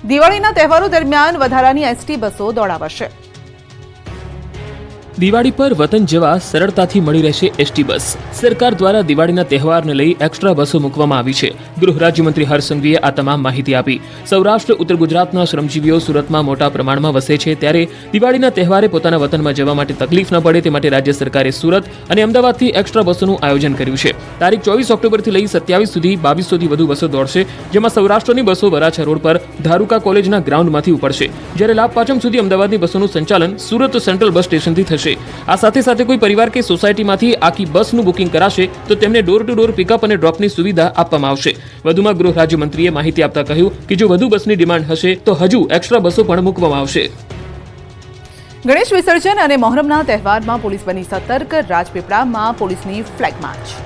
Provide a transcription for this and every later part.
દિવાળીના તહેવારો દરમિયાન વધારાની એસટી બસો દોડાવાશે। દિવાળી પર વતન જવા સરળતાથી મળી રહેશે એસટી બસ। સરકાર દ્વારા દિવાળીના તહેવારને લઈ એક્સ્ટ્રા બસો મૂકવામાં આવી છે। ગૃહ રાજ્યમંત્રી હર્ષ સંઘવીએ આ તમામ માહિતી આપી। સૌરાષ્ટ્ર ઉત્તર ગુજરાતના શ્રમજીવીઓ સુરતમાં મોટા પ્રમાણમાં વસે છે, ત્યારે દિવાળીના તહેવારે પોતાના વતનમાં જવા માટે તકલીફ ન પડે તે માટે રાજ્ય સરકારે સુરત અને અમદાવાદથી એક્સ્ટ્રા બસોનું આયોજન કર્યું છે। તારીખ 24 ઓક્ટોબરથી લઈ 27 સુધી 2200થી વધુ બસો દોડશે, જેમાં સૌરાષ્ટ્રની બસો વરાછા રોડ પર ધારુકા કોલેજના ગ્રાઉન્ડમાંથી ઉપડશે, જ્યારે લાભ પાંચમ સુધી અમદાવાદની બસોનું સંચાલન સુરત સેન્ટ્રલ બસ સ્ટેશનથી થશે। આ સાથે સાથે કોઈ પરિવાર કે સોસાયટીમાંથી આખી બસનું બુકિંગ કરાશે તો તેમને ડોર ટુ ડોર પિકઅપ અને ડ્રોપની સુવિધા આપવામાં આવશે। વધુમાં ગૃહ રાજ્યમંત્રીએ માહિતી આપતા કહ્યું કે જો વધુ બસની ડિમાન્ડ હશે તો હજુ એક્સ્ટ્રા બસો પણ મૂકવામાં આવશે। ગણેશ વિસર્જન અને મોહરમના તહેવારમાં પોલીસ બની સતર્ક। રાજપીપળામાં પોલીસની ફ્લેગ માર્ચ।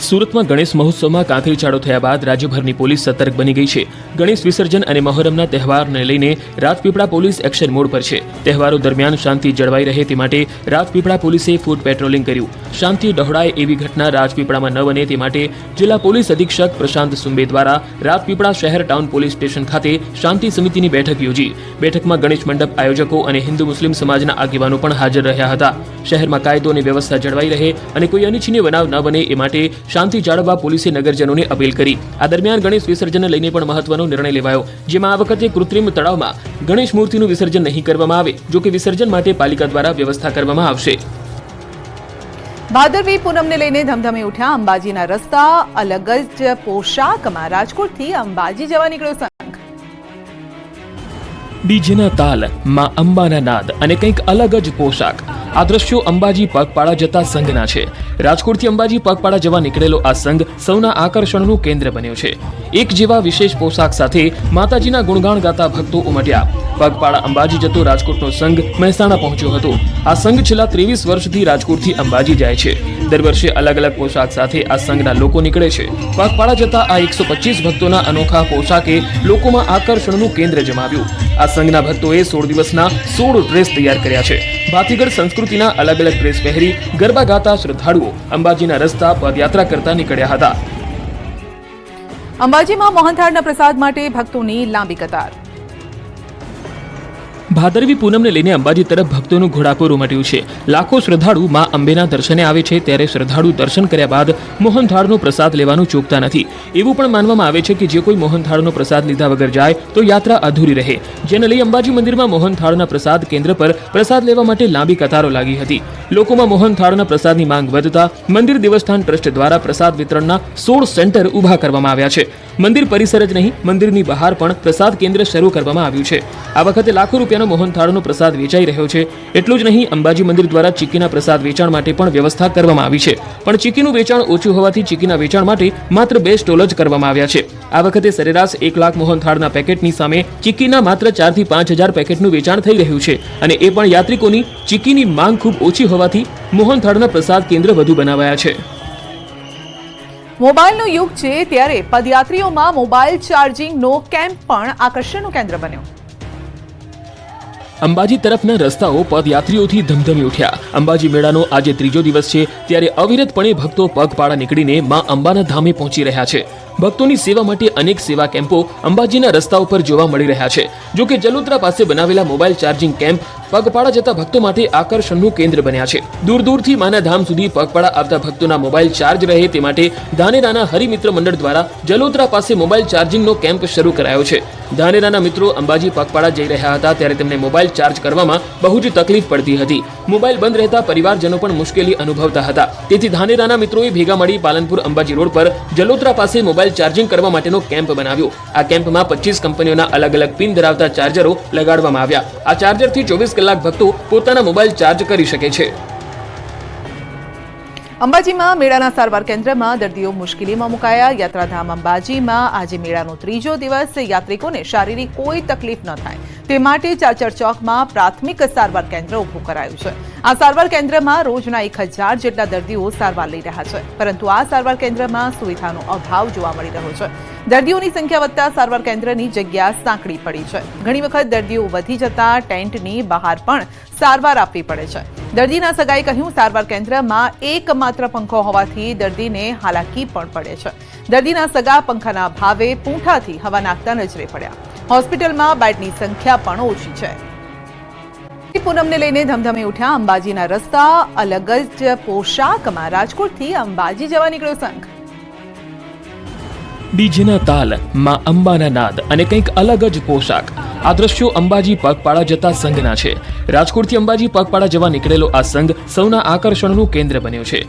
સુરતમાં ગણેશ મહોત્સવમાં કાંકરી ચાળો થયા બાદ રાજ્યભરની પોલીસ સતર્ક બની ગઈ છે। ગણેશ વિસર્જન અને મહોરમના તહેવારને લઈને રાજપીપળા પોલીસ એક્શન મોડ પર છે। તહેવારો દરમિયાન શાંતિ જળવાઈ રહે તે માટે રાજપીપળા પોલીસે ફૂટ પેટ્રોલિંગ કર્યું। શાંતિ ડહોળાય એવી ઘટના રાજપીપળામાં ન બને તે માટે જિલ્લા પોલીસ અધિક્ષક પ્રશાંત સુંબે દ્વારા રાજપીપળા શહેર ટાઉન પોલીસ સ્ટેશન ખાતે શાંતિ સમિતિની બેઠક યોજી। બેઠકમાં ગણેશ મંડપ આયોજકો અને હિન્દુ મુસ્લિમ સમાજના આગેવાનો પણ હાજર રહ્યા હતા। શહેરમાં કાયદો અને વ્યવસ્થા જળવાઈ રહે અને કોઈ અનિચ્છનીય બનાવ ન બને એ માટે શાંતિ જાળવવા પોલીસે નગરજનોને અપીલ કરી। આ દરમિયાન ગણેશ વિસર્જનને લઈને પણ મહત્વનો નિર્ણય લેવાયો, જેમાં આ વખતે કૃત્રિમ તળાવમાં ગણેશ મૂર્તિનું વિસર્જન નહીં કરવામાં આવે, જો કે વિસર્જન માટે પાલિકા દ્વારા વ્યવસ્થા કરવામાં આવશે। ભાદરવી પૂનમને લઈને ધમધમી ઉઠ્યા અંબાજીના રસ્તા। અલગ જ પોશાકમાં રાજકોટથી અંબાજી જવા નીકળ્યો સંઘ। ડીજેના તાલ, માં અંબાના નાદ અને કંઈક અલગ જ પોશાક। આ દ્રશ્યો અંબાજી પગપાળા જતા સંઘના છે। રાજકોટથી અંબાજી પગપાળા જવા નીકળેલો આ સંઘ સૌના આકર્ષણનું કેન્દ્ર બન્યો છે। એક જેવા વિશેષ પોશાક સાથે માતાજીના ગુણગાન ગાતા ભક્તો ઉમટ્યા। પગપાળા અંબાજી જતો રાજકોટનો સંઘ મહેસાણા પહોંચ્યો હતો। આ સંઘ છેલ્લા 23 વર્ષથી રાજકોટથી અંબાજી જાય છે। દર વર્ષે અલગ અલગ પોશાક સાથે આ સંઘના લોકો નીકળે છે। પગપાળા જતા આ 125 ભક્તોના અનોખા પોશાકે લોકોમાં આકર્ષણનું કેન્દ્ર જમાવ્યું। આ સંઘના ભક્તોએ 16 દિવસના 16 ડ્રેસ તૈયાર કર્યા છે। ભાતીગળ સંસ્કૃતિના અલગ અલગ ડ્રેસ પહેરી ગરબા ગાતા શ્રદ્ધાળુઓ અંબાજીના રસ્તા પદયાત્રા કરતા નીકળ્યા હતા। અંબાજીમાં મોહનથાળના પ્રસાદ માટે ભક્તોની લાંબી કતાર। ભાદરવી પૂનમને લઈને અંબાજી તરફ ભક્તોનું ઘોડાપુર ઉમટ્યું છે। લાખો શ્રદ્ધાળુ માં અંબેના દર્શને આવે છે, ત્યારે શ્રદ્ધાળુ દર્શન કર્યા બાદ મોહનથાળનો પ્રસાદ લેવાનું ચૂકતા નથી। એવું પણ માનવામાં આવે છે કે જે કોઈ મોહનથાળનો પ્રસાદ લીધા વગર જાય તો યાત્રા અધૂરી રહે, જેને લઈ અંબાજી મંદિરમાં મોહનથાળના પ્રસાદ કેન્દ્ર પર પ્રસાદ લેવા માટે લાંબી કતારો લાગી હતી। લોકોમાં મોહનથાળના પ્રસાદની માંગ વધતા મંદિર દેવસ્થાન ટ્રસ્ટ દ્વારા પ્રસાદ વિતરણના 16 સેન્ટર ઊભા કરવામાં આવ્યા છે। મંદિર પરિસર જ નહીં, મંદિરની બહાર પણ પ્રસાદ કેન્દ્ર શરૂ કરવામાં આવ્યું છે। આ વખતે લાખો રૂપિયાનો મોહનથાળનો પ્રસાદ વેચાઈ રહ્યો છે। એટલું જ નહીં, અંબાજી મંદિર દ્વારા ચીકીના પ્રસાદ વેચાણ માટે પણ વ્યવસ્થા કરવામાં આવી છે, પણ ચીકીનું વેચાણ ઓછું હોવાથી ચીકીના વેચાણ માટે માત્ર 2 સ્ટોલ જ કરવામાં આવ્યા છે। આ વખતે સરેરાશ 1 લાખ મોહનથાળના પેકેટની સામે ચીકીના માત્ર 4 થી 5 હજાર પેકેટનું વેચાણ થઈ રહ્યું છે, અને એ પણ યાત્રિકોની ચીકીની માંગ ખૂબ ઓછી હોવાથી મોહનથાળના પ્રસાદ કેન્દ્ર વધુ બનાવાયા છે। મોબાઈલનો યુગ છે, ત્યારે પદયાત્રીઓમાં મોબાઈલ ચાર્જિંગનો કેમ્પ પણ આકર્ષણનું કેન્દ્ર બન્યો। અંબાજી તરફના રસ્તાઓ પદયાત્રીઓથી ધમધમી ઉઠ્યા। અંબાજી મેળાનો આજે 3જો દિવસ છે, ત્યારે અવિરતપણે ભક્તો પગપાળા નીકળીને માં અંબાના ધામે પહોંચી રહ્યા છે। ભક્તોની સેવા માટે અનેક સેવા કેમ્પો અંબાજીના રસ્તા ઉપર જોવા મળી રહ્યા છે। જો કે જલોત્રા પાસે બનાવેલા મોબાઈલ ચાર્જિંગ કેમ્પ પગપાળા જતા ભક્તો માટે આકર્ષણનું કેન્દ્ર બન્યા છે। દૂર દૂરથી માના ધામ સુધી પગપાળા આવતા ભક્તોના મોબાઈલ ચાર્જ રહે તે માટે ધાનેરાના હરિમિત્ર મંડળ દ્વારા જલોત્રા પાસે મોબાઈલ ચાર્જિંગનો કેમ્પ શરૂ કરાયો છે। ધાનેરાના મિત્રો અંબાજી પગપાળા જઈ રહ્યા હતા, ત્યારે તેમને મોબાઈલ ચાર્જ કરવામાં બહુ જ તકલીફ પડતી હતી। મોબાઈલ બંધ રહેતા પરિવારજનો પણ મુશ્કેલી અનુભવતા હતા। તેથી ધાનેરાના મિત્રોએ ભેગા મળી પાલનપુર અંબાજી રોડ પર જલોત્રા પાસે મોબાઈલ ચાર્જિંગ કરવા માટેનો કેમ્પ બનાવ્યો। આ કેમ્પમાં 25 કંપનીઓના અલગ અલગ પિન ધરાવતા ચાર્જરો લગાડવામાં આવ્યા। આ ચાર્જરથી 24 કલાક ભક્તો પોતાના મોબાઈલ ચાર્જ કરી શકે છે। અંબાજીમાં મેળાના સારવાર કેન્દ્રમાં દર્દીઓ મુશ્કેલીમાં મુકાયા। યાત્રાધામ અંબાજીમાં આજે મેળાનો 3જો દિવસ। યાત્રિકોને શારીરિક કોઈ તકલીફ ન થાય તે માટે ચાચર ચોકમાં પ્રાથમિક સારવાર કેન્દ્ર ઊભું કરાયું છે। આ સારવાર કેન્દ્રમાં રોજના 1000 જેટલા દર્દીઓ સારવાર લઈ રહ્યા છે, પરંતુ આ સારવાર કેન્દ્રમાં સુવિધાનો અભાવ જોવા મળી રહ્યો છે। દર્દીઓની સંખ્યા વધતા સારવાર કેન્દ્રની જગ્યા સાંકડી પડી છે। ઘણી વખત દર્દીઓ વધી જતા ટેન્ટની બહાર પણ સારવાર આપવી પડે છે। દર્દીના સગાએ કહ્યું, સારવાર કેન્દ્રમાં એકમાત્ર પંખો હોવાથી દર્દીને હાલાકી પણ પડે છે। દર્દીના સગા પંખાના ભાવે પૂંઠાથી હવા નાખતા નજરે પડ્યા. હોસ્પિટલમાં બેડની સંખ્યા પણ ઓછી છે. પૂનમને લઈને ધમધમી ઉઠ્યા અંબાજીના રસ્તા. અલગ જ પોશાકમાં રાજકોટથી અંબાજી જવા નીકળ્યો સંઘ. ડીજેના તાલ, માં અંબાના નાદ અને કંઈક અલગ જ પોશાક. આ દ્રશ્યો અંબાજી પગપાળા જતા સંઘના છે. રાજકોટથી અંબાજી પગપાળા જવા નીકળેલો આ સંઘ સૌના આકર્ષણનું કેન્દ્ર બન્યો છે.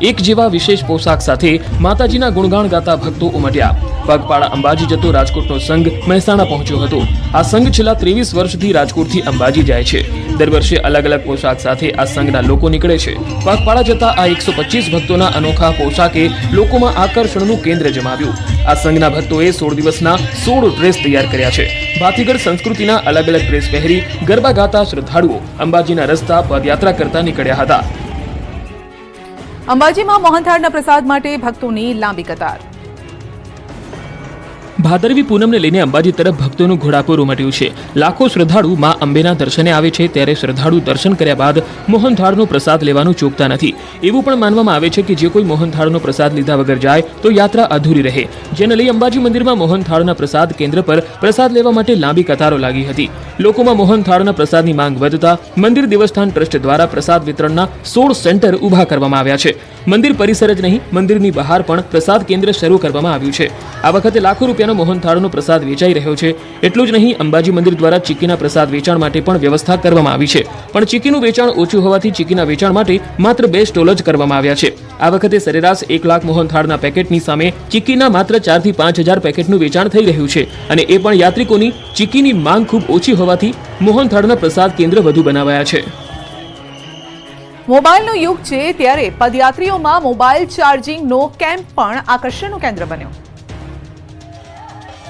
એક જેવા વિશેષ પોશાક સાથે માતાજીના ગુણગાન ગાતા ભક્તો ઉમટ્યા. પગપાળા અંબાજી જતો રાજકોટનો સંઘ મહેસાણા પહોંચ્યો હતો. આ સંઘ છેલ્લા 23 વર્ષથી રાજકોટથી અંબાજી જાય છે. દર વર્ષે અલગ અલગ પોશાક સાથે આ સંઘના લોકો નીકળે છે. પગપાળા જતા આ 125 ભક્તોના અનોખા પોશાકે લોકોમાં આકર્ષણનું કેન્દ્ર જમાવ્યું. આ સંઘના ભક્તોએ 16 દિવસના 16 ડ્રેસ તૈયાર કર્યા છે. ભાતીગળ સંસ્કૃતિના અલગ અલગ ડ્રેસ પહેરી ગરબા ગાતા શ્રદ્ધાળુઓ અંબાજીના રસ્તા પદયાત્રા કરતા નીકળ્યા હતા. અંબાજીમાં મોહનથાળના પ્રસાદ માટે ભક્તોની લાંબી કતાર. ભાદરવી પૂનમને લઈને અંબાજી તરફ ભક્તોનું ઘોડાપુર ઉમટ્યું છે. લાખો શ્રદ્ધાળુ માં અંબેના દર્શને આવે છે ત્યારે શ્રદ્ધાળુ દર્શન કર્યા બાદ મોહનથાળનો પ્રસાદ લેવાનું ચૂકતા નથી. એવું પણ માનવામાં આવે છે કે જે કોઈ મોહનથાળનો પ્રસાદ લીધા વગર જાય તો યાત્રા અધૂરી રહે. જેને લઈ અંબાજી મંદિરમાં મોહનથાળના પ્રસાદ કેન્દ્ર પર પ્રસાદ લેવા માટે લાંબી કતારો લાગી હતી. લોકોમાં મોહનથાળના પ્રસાદની માંગ વધતા મંદિર દેવસ્થાન ટ્રસ્ટ દ્વારા પ્રસાદ વિતરણના 16 સેન્ટર ઊભા કરવામાં આવ્યા છે. મંદિર પરિસર જ નહીં, મંદિરની બહાર પણ પ્રસાદ કેન્દ્ર શરૂ કરવામાં આવ્યું છે. આ વખતે લાખો રૂપિયાનો મોહનથાળનો પ્રસાદ વેચાઈ રહ્યો છે. એટલું જ નહીં, અંબાજી મંદિર દ્વારા ચીકીના પ્રસાદ વેચાણ માટે પણ વ્યવસ્થા કરવામાં આવી છે. પણ ચીકીનું વેચાણ ઓછું હોવાથી ચીકીના વેચાણ માટે માત્ર 2 સ્ટોલ જ કરવામાં આવ્યા છે. આ વખતે સરેરાશ 1 લાખ મોહનથાળના પેકેટની સામે ચીકીના માત્ર 4 થી 5 હજાર પેકેટનું વેચાણ થઈ રહ્યું છે. અને એ પણ યાત્રિકોની ચીકીની માંગ ખૂબ ઓછી હોવાથી મોહનથાળના પ્રસાદ કેન્દ્ર વધુ બનાવાયા છે. મોબાઈલનો યુગ છે ત્યારે પદયાત્રીઓમાં મોબાઈલ ચાર્જિંગનો કેમ્પ પણ આકર્ષણનું કેન્દ્ર બન્યો.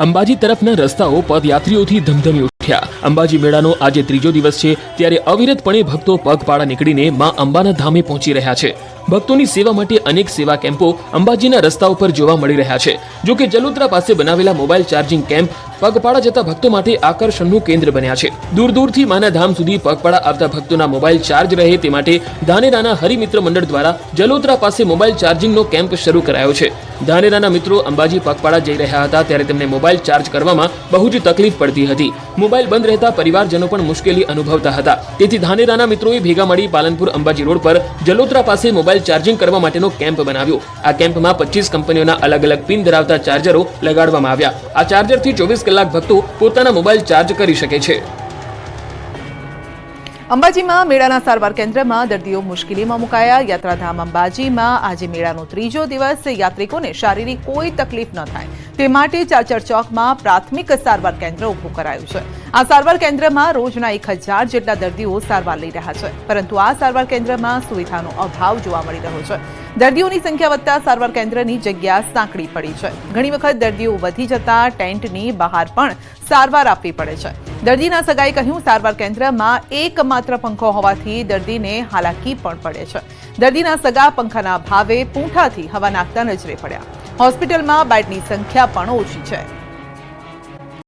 અંબાજી તરફના રસ્તાઓ પદયાત્રીઓથી ધમધમી ઉઠ્યા. અંબાજી મેળાનો આજે 3જો દિવસ છે ત્યારે અવિરતપણે ભક્તો પગપાળા નીકળીને માં અંબાના ધામે પહોંચી રહ્યા છે. ભક્તોની સેવા માટે અનેક સેવા કેમ્પો અંબાજીના રસ્તા ઉપર જોવા મળી રહ્યા છે. જો કે જલોત્રા પાસે બનાવેલા મોબાઈલ ચાર્જિંગ કેમ્પ પગપાળા જતા ભક્તો માટે આકર્ષણનું કેન્દ્ર બન્યા છે. દૂર દૂરથી માના ધામ સુધી પગપાળા આવતા ભક્તોના મોબાઈલ ચાર્જ રહે તે માટે ધાનેરાના હરિમિત્ર મંડળ દ્વારા જલોત્રા પાસે મોબાઈલ ચાર્જિંગનો કેમ્પ શરૂ કરાયો છે. ધાનેરાના મિત્રો અંબાજી પગપાળા જઈ રહ્યા હતા ત્યારે તેમને મોબાઈલ ચાર્જ કરવામાં બહુ જ તકલીફ પડતી હતી. મોબાઈલ બંધ રહેતા પરિવારજનો પણ મુશ્કેલી અનુભવતા હતા. તેથી ધાનેરાના મિત્રોએ ભેગા મળી પાલનપુર અંબાજી રોડ પર જલોત્રા પાસે મોબાઈલ ચાર્જિંગ કરવા માટેનો કેમ્પ બનાવ્યો. આ કેમ્પમાં 25 કંપનીઓના અલગ અલગ પિન ધરાવતા ચાર્જરો લગાડવામાં આવ્યા. આ ચાર્જરથી 24 કલાક ભક્તો પોતાના મોબાઈલ ચાર્જ કરી શકે છે. અંબાજીમાં મેળાના સારવાર કેન્દ્રમાં દર્દીઓ મુશ્કેલીમાં મુકાયા. યાત્રાધામ અંબાજીમાં આજે મેળાનો 3જો દિવસ. યાત્રિકોને શારીરિક કોઈ તકલીફ ન થાય તે માટે ચાચર ચોકમાં પ્રાથમિક સારવાર કેન્દ્ર ઊભું કરાયું છે. આ સારવાર કેન્દ્રમાં રોજના 1000 જેટલા દર્દીઓ સારવાર લઈ રહ્યા છે. પરંતુ આ સારવાર કેન્દ્રમાં સુવિધાનો અભાવ જોવા મળી રહ્યો છે. દર્દીઓની સંખ્યા વધતા સારવાર કેન્દ્રની જગ્યા સાંકડી પડી છે. ઘણી વખત દર્દીઓ વધી જતા ટેન્ટની બહાર પણ સારવાર આપવી પડે છે. દર્દીના સગાએ કહ્યું, સારવાર કેન્દ્રમાં એકમાત્ર પંખો હોવાથી દર્દીને હાલાકી પણ પડે છે. દર્દીના સગા પંખાના ભાવે પૂંઠાથી હવા નાખતા નજરે પડ્યા. હોસ્પિટલમાં બેડની સંખ્યા પણ ઓછી છે.